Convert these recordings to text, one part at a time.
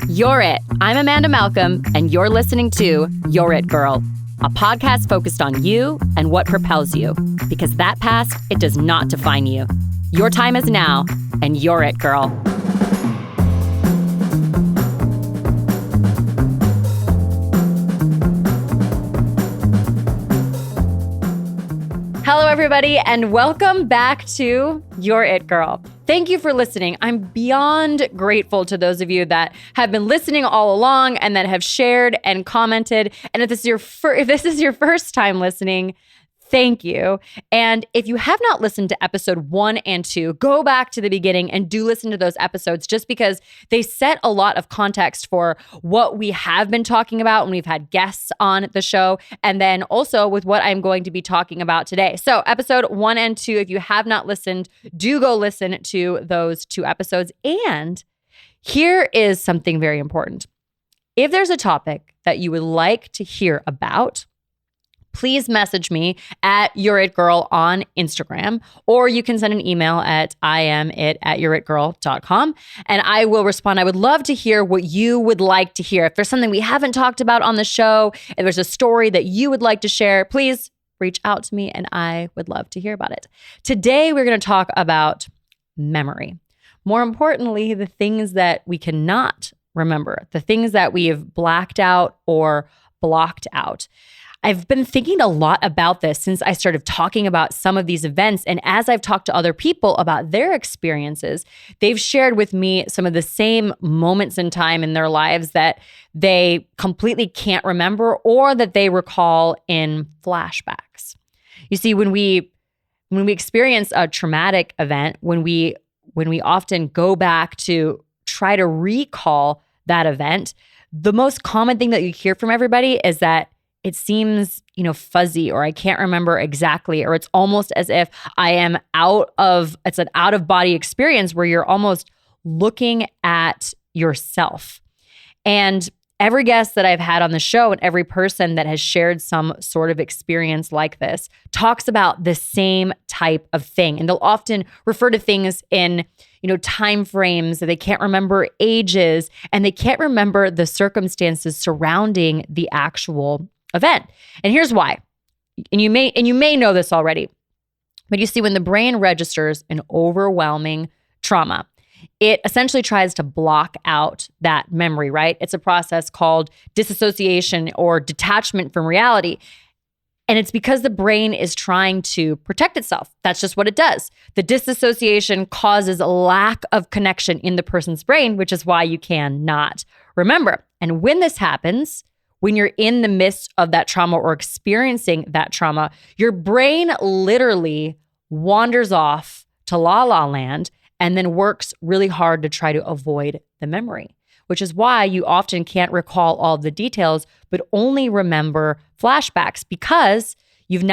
You're It. I'm Amanda Malcolm, and you're listening to You're It Girl, a podcast focused on you and what propels you, because that past, it does not define you. Your time is now, and you're it, girl. Hello, everybody, and welcome back to You're It Girl. Thank you for listening. I'm beyond grateful to those of you that have been listening all along and that have shared and commented. And if this is your first time listening, thank you. And if you have not listened to episode 1 and 2, go back to the beginning and do listen to those episodes, just because they set a lot of context for what we have been talking about when we've had guests on the show, and then also with what I'm going to be talking about today. So episode 1 and 2, if you have not listened, do go listen to those 2 episodes. And here is something very important. If there's a topic that you would like to hear about, please message me at You're It Girl on Instagram, or you can send an email at iamit@youritgirl.com, and I will respond. I would love to hear what you would like to hear. If there's something we haven't talked about on the show, if there's a story that you would like to share, please reach out to me and I would love to hear about it. Today, we're going to talk about memory. More importantly, the things that we cannot remember, the things that we have blacked out or blocked out. I've been thinking a lot about this since I started talking about some of these events. And as I've talked to other people about their experiences, they've shared with me some of the same moments in time in their lives that they completely can't remember or that they recall in flashbacks. You see, when we experience a traumatic event, when we often go back to try to recall that event, the most common thing that you hear from everybody is that it seems, fuzzy, or I can't remember exactly, or it's almost as if it's an out of body experience where you're almost looking at yourself. And every guest that I've had on the show and every person that has shared some sort of experience like this talks about the same type of thing. And they'll often refer to things in time frames that they can't remember, ages, and they can't remember the circumstances surrounding the actual event. And here's why. And you may know this already, but you see, when the brain registers an overwhelming trauma, it essentially tries to block out that memory, right? It's a process called disassociation or detachment from reality. And it's because the brain is trying to protect itself. That's just what it does. The disassociation causes a lack of connection in the person's brain, which is why you cannot remember. And when this happens, when you're in the midst of that trauma or experiencing that trauma, your brain literally wanders off to la la land and then works really hard to try to avoid the memory, which is why you often can't recall all the details, but only remember flashbacks, because your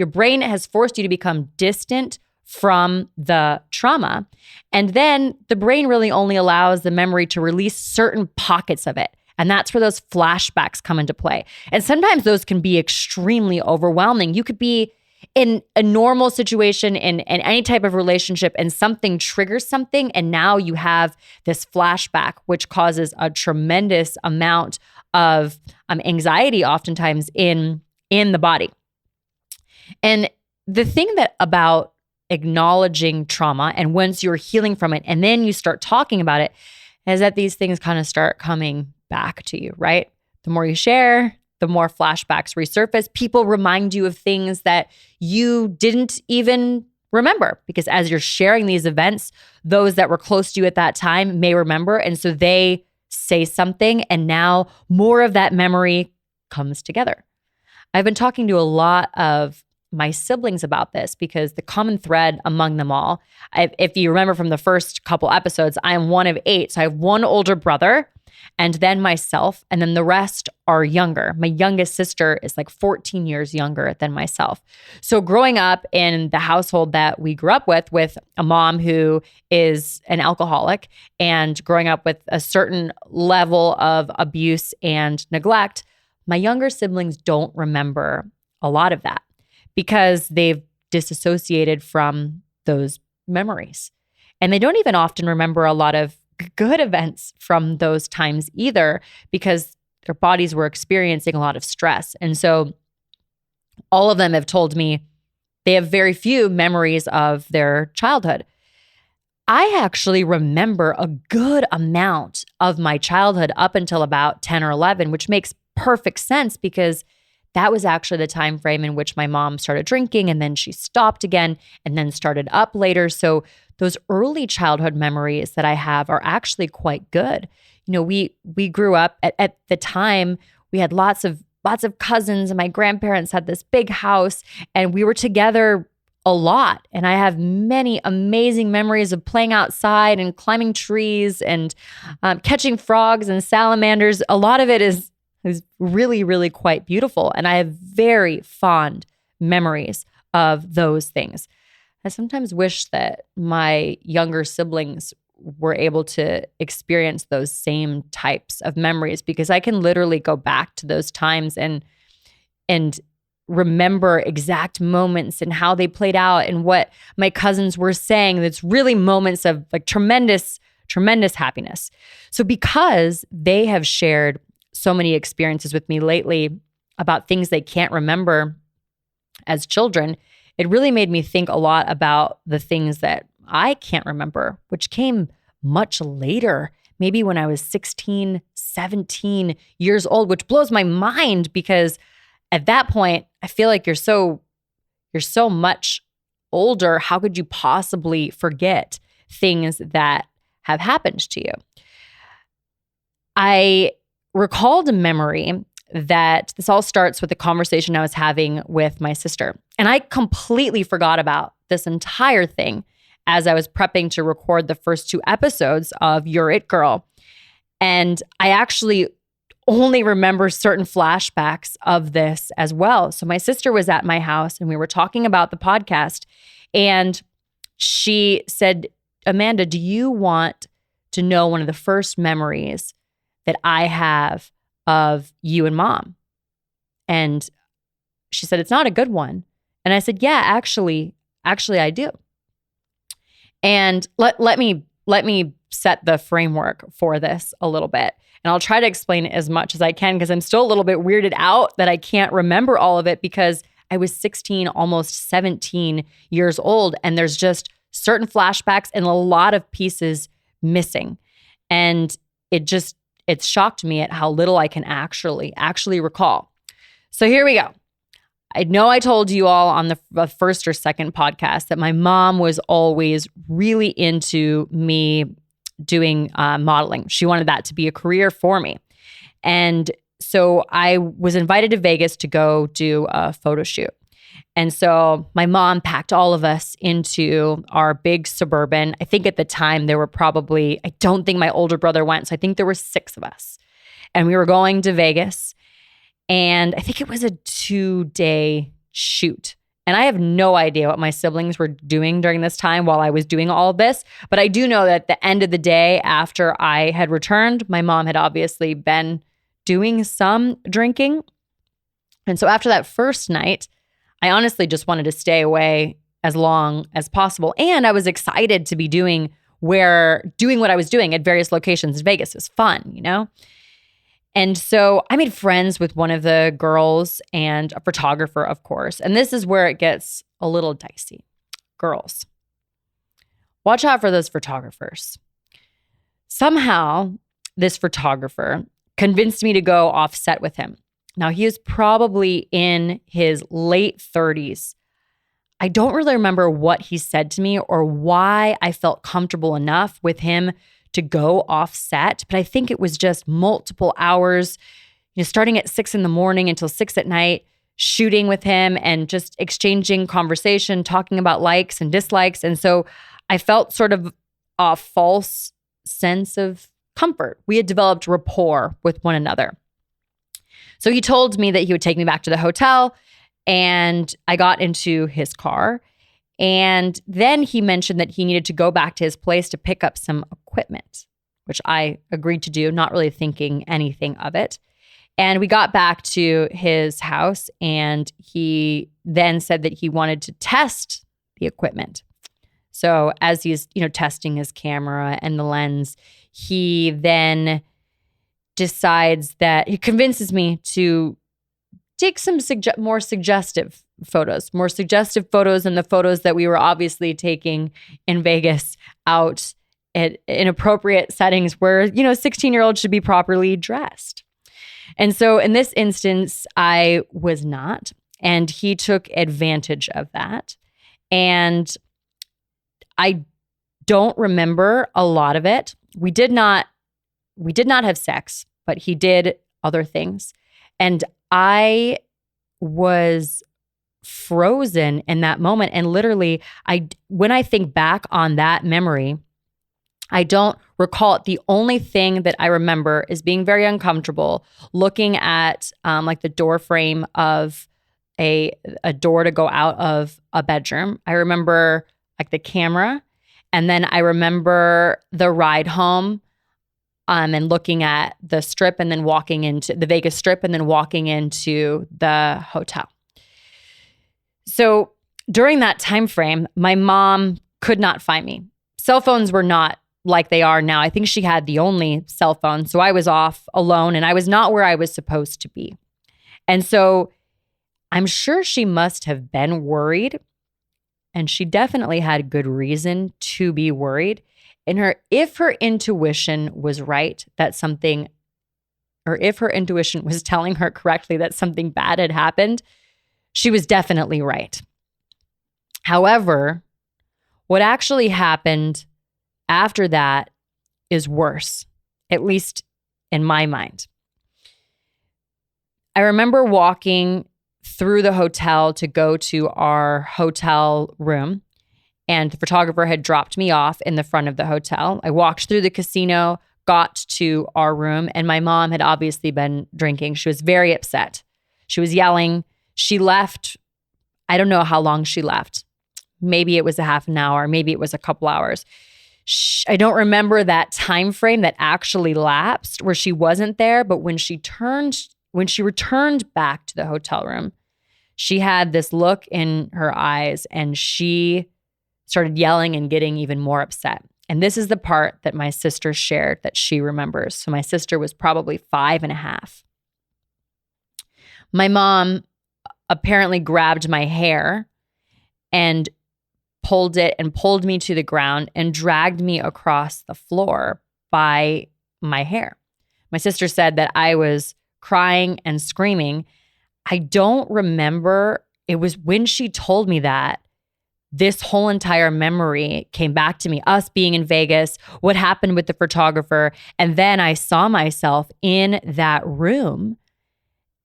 brain has forced you to become distant from the trauma. And then the brain really only allows the memory to release certain pockets of it. And that's where those flashbacks come into play. And sometimes those can be extremely overwhelming. You could be in a normal situation in any type of relationship, and something triggers something, and now you have this flashback, which causes a tremendous amount of anxiety oftentimes in the body. And the thing that about acknowledging trauma, and once you're healing from it and then you start talking about it, is that these things kind of start coming back to you, right? The more you share, the more flashbacks resurface. People remind you of things that you didn't even remember, because as you're sharing these events, those that were close to you at that time may remember. And so they say something, and now more of that memory comes together. I've been talking to a lot of my siblings about this, because the common thread among them all, if you remember from the first couple episodes, I am one of 8. So I have one older brother, and then myself, and then the rest are younger. My youngest sister is like 14 years younger than myself. So growing up in the household that we grew up with a mom who is an alcoholic, and growing up with a certain level of abuse and neglect, my younger siblings don't remember a lot of that, because they've disassociated from those memories. And they don't even often remember a lot of good events from those times either, because their bodies were experiencing a lot of stress. And so all of them have told me they have very few memories of their childhood. I actually remember a good amount of my childhood up until about 10 or 11, which makes perfect sense because that was actually the time frame in which my mom started drinking, and then she stopped again and then started up later. So those early childhood memories that I have are actually quite good. We grew up at the time, we had lots of cousins, and my grandparents had this big house, and we were together a lot. And I have many amazing memories of playing outside and climbing trees and catching frogs and salamanders. A lot of it is really, really quite beautiful. And I have very fond memories of those things. I sometimes wish that my younger siblings were able to experience those same types of memories, because I can literally go back to those times and remember exact moments and how they played out and what my cousins were saying. That's really moments of like tremendous happiness. So because they have shared so many experiences with me lately about things they can't remember as children, it really made me think a lot about the things that I can't remember, which came much later, maybe when I was 16, 17 years old, which blows my mind because at that point, I feel like you're so much older. How could you possibly forget things that have happened to you? I recalled a memory that this all starts with a conversation I was having with my sister. And I completely forgot about this entire thing as I was prepping to record the first 2 episodes of You're It Girl. And I actually only remember certain flashbacks of this as well. So my sister was at my house and we were talking about the podcast, and she said, "Amanda, do you want to know one of the first memories that I have of you and Mom?" And she said, "It's not a good one." And I said, "Yeah, actually I do." And let me set the framework for this a little bit. And I'll try to explain it as much as I can, because I'm still a little bit weirded out that I can't remember all of it, because I was 16, almost 17 years old. And there's just certain flashbacks and a lot of pieces missing. And it shocked me at how little I can actually recall. So here we go. I know I told you all on the first or second podcast that my mom was always really into me doing modeling. She wanted that to be a career for me. And so I was invited to Vegas to go do a photo shoot. And so my mom packed all of us into our big Suburban. I think at the time there were I don't think my older brother went, so I think there were 6 of us. And we were going to Vegas. And I think it was a 2-day shoot. And I have no idea what my siblings were doing during this time while I was doing all of this. But I do know that at the end of the day, after I had returned, my mom had obviously been doing some drinking. And so after that first night, I honestly just wanted to stay away as long as possible. And I was excited to be doing what I was doing at various locations in Vegas. It was fun, And so I made friends with one of the girls and a photographer, of course. And this is where it gets a little dicey. Girls, watch out for those photographers. Somehow, this photographer convinced me to go off set with him. Now, he is probably in his late 30s. I don't really remember what he said to me or why I felt comfortable enough with him to go off set, but I think it was just multiple hours, starting at 6 a.m. until 6 p.m, shooting with him and just exchanging conversation, talking about likes and dislikes. And so I felt sort of a false sense of comfort. We had developed rapport with one another. So he told me that he would take me back to the hotel, and I got into his car. And then he mentioned that he needed to go back to his place to pick up some equipment, which I agreed to do, not really thinking anything of it. And we got back to his house, and he then said that he wanted to test the equipment. So as he's, testing his camera and the lens, he then decides that he convinces me to take some more suggestive photos than the photos that we were obviously taking in Vegas out at inappropriate settings where, 16-year-olds should be properly dressed. And so in this instance, I was not, and he took advantage of that. And I don't remember a lot of it. We did not have sex, but he did other things. And I was frozen in that moment. And literally, when I think back on that memory, I don't recall it. The only thing that I remember is being very uncomfortable, looking at like the door frame of a door to go out of a bedroom. I remember like the camera, and then I remember the ride home, and looking at the strip, and then walking into the Vegas Strip, and then walking into the hotel. So during that time frame, my mom could not find me. Cell phones were not like they are now. I think she had the only cell phone. So I was off alone, and I was not where I was supposed to be. And so I'm sure she must have been worried, and she definitely had good reason to be worried. And if her intuition was right, that something, or if her intuition was telling her correctly that something bad had happened, she was definitely right. However, what actually happened after that is worse, at least in my mind. I remember walking through the hotel to go to our hotel room, and the photographer had dropped me off in the front of the hotel. I walked through the casino, got to our room, and my mom had obviously been drinking. She was very upset. She was yelling. She left. I don't know how long she left. Maybe it was a half an hour. Maybe it was a couple hours. I don't remember that time frame that actually lapsed where she wasn't there, but when she returned back to the hotel room, she had this look in her eyes, and she started yelling and getting even more upset. And this is the part that my sister shared that she remembers. So my sister was probably 5.5. My mom apparently grabbed my hair and pulled me to the ground and dragged me across the floor by my hair. My sister said that I was crying and screaming. I don't remember. It was when she told me that this whole entire memory came back to me, us being in Vegas, what happened with the photographer. And then I saw myself in that room.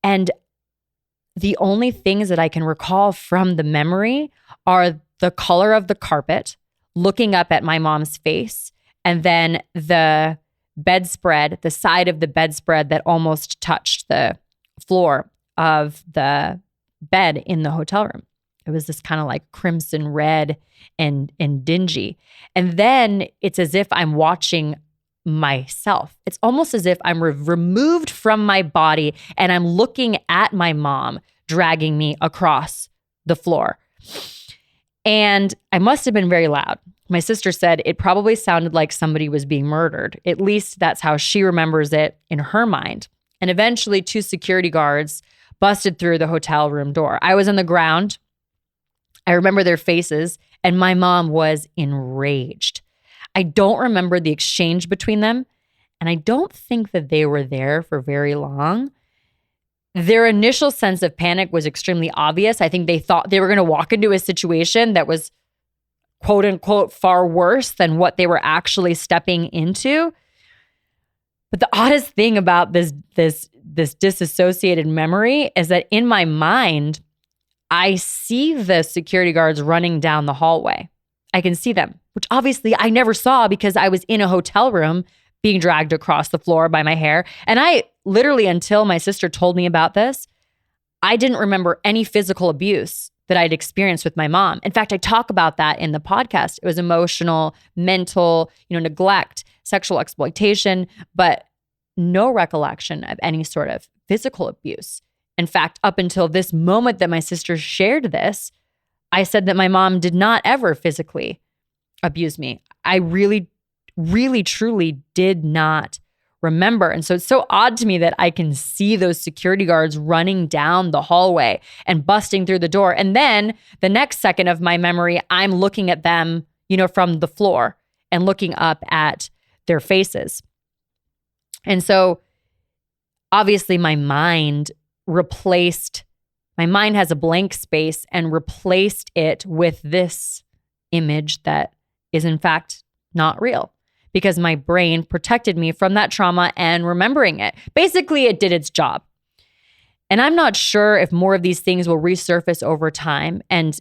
And the only things that I can recall from the memory are the color of the carpet, looking up at my mom's face, and then the bedspread, the side of the bedspread that almost touched the floor of the bed in the hotel room. It was this kind of like crimson red and dingy. And then it's as if I'm watching myself. It's almost as if I'm removed from my body, and I'm looking at my mom dragging me across the floor. And I must have been very loud. My sister said it probably sounded like somebody was being murdered. At least that's how she remembers it in her mind. And eventually 2 security guards busted through the hotel room door. I was on the ground. I remember their faces, and my mom was enraged. I don't remember the exchange between them, and I don't think that they were there for very long. Their initial sense of panic was extremely obvious. I think they thought they were going to walk into a situation that was, quote unquote, far worse than what they were actually stepping into. But the oddest thing about this disassociated memory is that in my mind, I see the security guards running down the hallway. I can see them, which obviously I never saw because I was in a hotel room being dragged across the floor by my hair. And I literally, until my sister told me about this, I didn't remember any physical abuse that I'd experienced with my mom. In fact, I talk about that in the podcast. It was emotional, mental, neglect, sexual exploitation, but no recollection of any sort of physical abuse. In fact, up until this moment that my sister shared this, I said that my mom did not ever physically abused me. I really, really, truly did not remember. And so it's so odd to me that I can see those security guards running down the hallway and busting through the door. And then the next second of my memory, I'm looking at them, from the floor and looking up at their faces. And so obviously my mind has a blank space and replaced it with this image that is in fact not real, because my brain protected me from that trauma and remembering it. Basically, it did its job. And I'm not sure if more of these things will resurface over time. And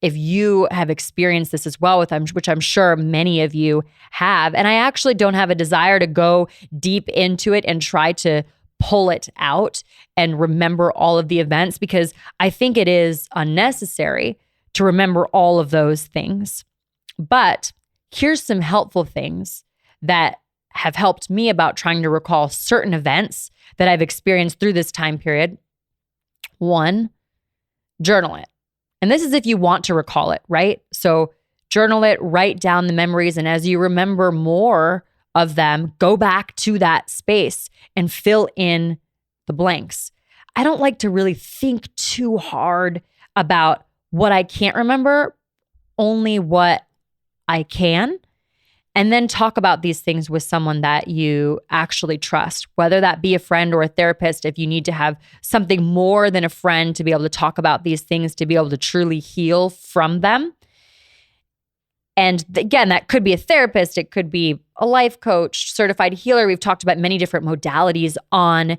if you have experienced this as well, which I'm sure many of you have. And I actually don't have a desire to go deep into it and try to pull it out and remember all of the events, because I think it is unnecessary to remember all of those things. But here's some helpful things that have helped me about trying to recall certain events that I've experienced through this time period. 1, journal it. And this is if you want to recall it, right? So journal it, write down the memories, and as you remember more of them, go back to that space and fill in the blanks. I don't like to really think too hard about what I can't remember, only what I can. And then talk about these things with someone that you actually trust, whether that be a friend or a therapist. If you need to have something more than a friend to be able to talk about these things, to be able to truly heal from them. And again, that could be a therapist. It could be a life coach, certified healer. We've talked about many different modalities on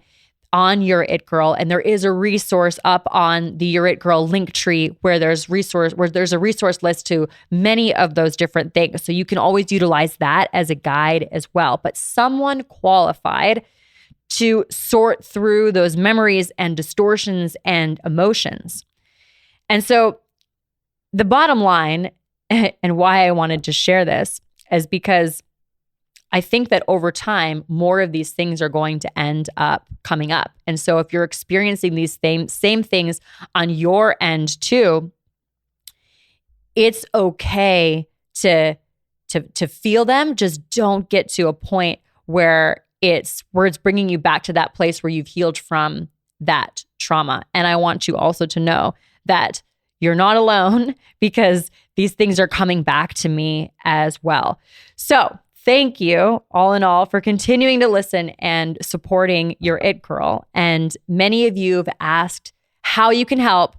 Your It Girl. And there is a resource up on the Your It Girl link tree where there's a resource list to many of those different things. So you can always utilize that as a guide as well. But someone qualified to sort through those memories and distortions and emotions. And so the bottom line, and why I wanted to share this, is because I think that over time, more of these things are going to end up coming up. And so if you're experiencing these same things on your end too, it's okay to feel them. Just don't get to a point where it's bringing you back to that place where you've healed from that trauma. And I want you also to know that you're not alone, because these things are coming back to me as well. So thank you, all in all, for continuing to listen and supporting Your It Girl. And many of you have asked how you can help.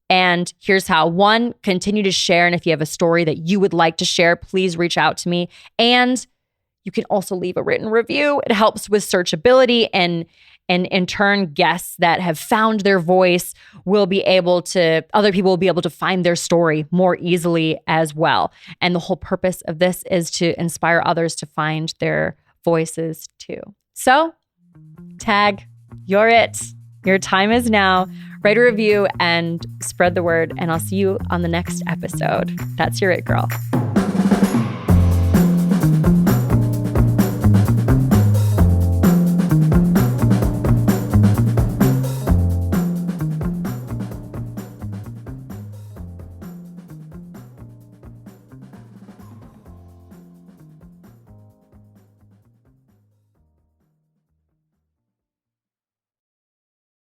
And here's how. 1, continue to share. And if you have a story that you would like to share, please reach out to me. And you can also leave a written review. It helps with searchability, and in turn, guests that have found their voice other people will be able to find their story more easily as well. And the whole purpose of this is to inspire others to find their voices too. So tag You're It. Your time is now. Write a review and spread the word. And I'll see you on the next episode. That's Your It Girl.